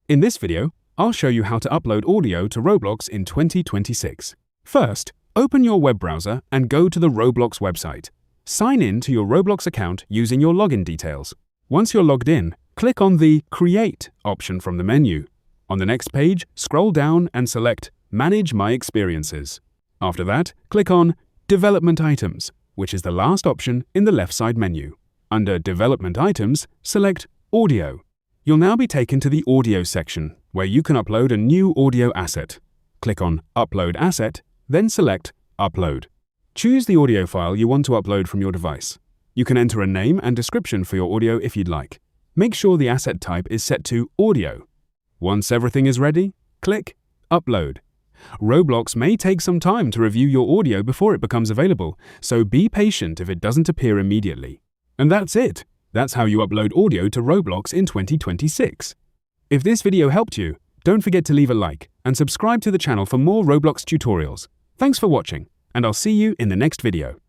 In this video, I'll show you how to upload audio to Roblox in 2026. First, open your web browser and go to the Roblox website. Sign in to your Roblox account using your login details. Once you're logged in, click on the Create option from the menu. On the next page, scroll down and select Manage My Experiences. After that, click on Development Items, which is the last option in the left side menu. Under Development Items, select Audio. You'll now be taken to the Audio section, where you can upload a new audio asset. Click on Upload Asset, then select Upload. Choose the audio file you want to upload from your device. You can enter a name and description for your audio if you'd like. Make sure the asset type is set to Audio. Once everything is ready, click Upload. Roblox may take some time to review your audio before it becomes available, so be patient if it doesn't appear immediately. And that's it. That's how you upload audio to Roblox in 2026. If this video helped you, don't forget to leave a like and subscribe to the channel for more Roblox tutorials. Thanks for watching, and I'll see you in the next video.